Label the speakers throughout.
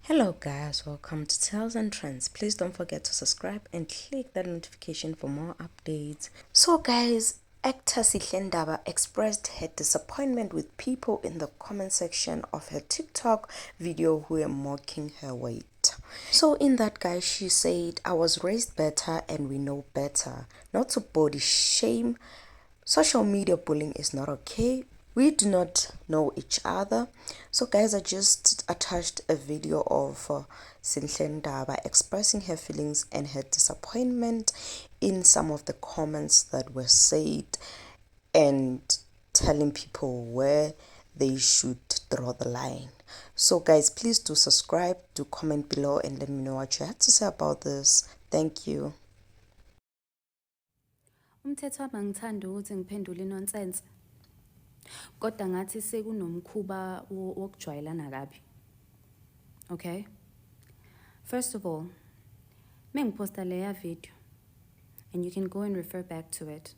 Speaker 1: Hello guys, welcome to Tales and Trends. Please don't forget to subscribe and click that notification for more updates. So guys, actor Sihle Ndaba expressed her disappointment with people in the comment section of her TikTok video who were mocking her weight. So in that, guys, she said, "I was raised better and we know better. Not to body shame. Social media bullying is not okay. We do not know each other." So guys, I just attached a video of Sihle Ndaba expressing her feelings and her disappointment in some of the comments that were said and telling people where they should draw the line. So guys, please do subscribe, do comment below and let me know what you had to say about this. Thank you.
Speaker 2: Umthetho wami angithandi ukuthi ngiphendule inonsense. Kodwa ngathi sekunomkhuba wokujwayelana kabi. Okay? First of all, mengiposta leya video and you can go and refer back to it.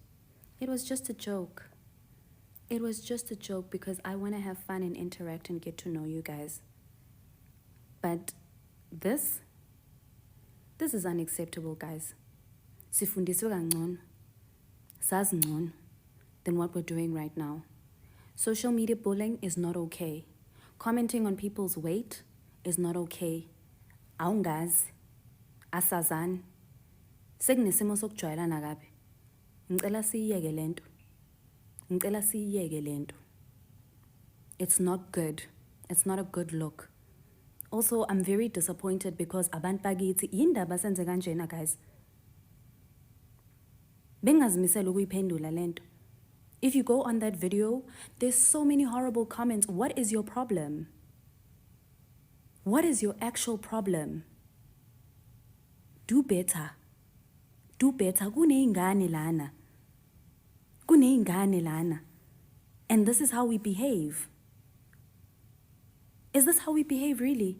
Speaker 2: It was just a joke. It was just a joke because I want to have fun and interact and get to know you guys. But this is unacceptable, guys. Sifundiswe kangcono. Sazi ngcono than what we're doing right now. Social media bullying is not okay. Commenting on people's weight is not okay. Awungazi, asazani, sekunesimo sokujwayelana kabi. Ngicela siyiyeke lento. Ngicela siyiyeke lento. It's not good. It's not a good look. Also, I'm very disappointed because abantu bakithi yindaba senze kanjena, guys. Bengazimisela ukuyiphendula lento. If you go on that video, there's so many horrible comments. What is your problem? What is your actual problem? Do better. Do better. Kuneyingane lana. Kuneyingane lana. And this is how we behave. Is this how we behave, really?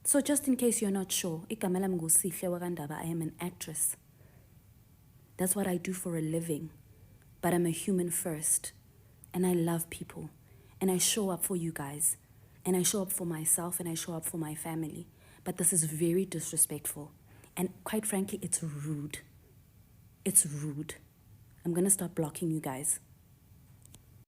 Speaker 2: So just in case you're not sure, igama lami nguSihle Ndaba. I am an actress. That's what I do for a living. But I'm a human first. And I love people. And I show up for you guys. And I show up for myself and I show up for my family. But this is very disrespectful. And quite frankly, it's rude. It's rude. I'm going to start blocking you guys.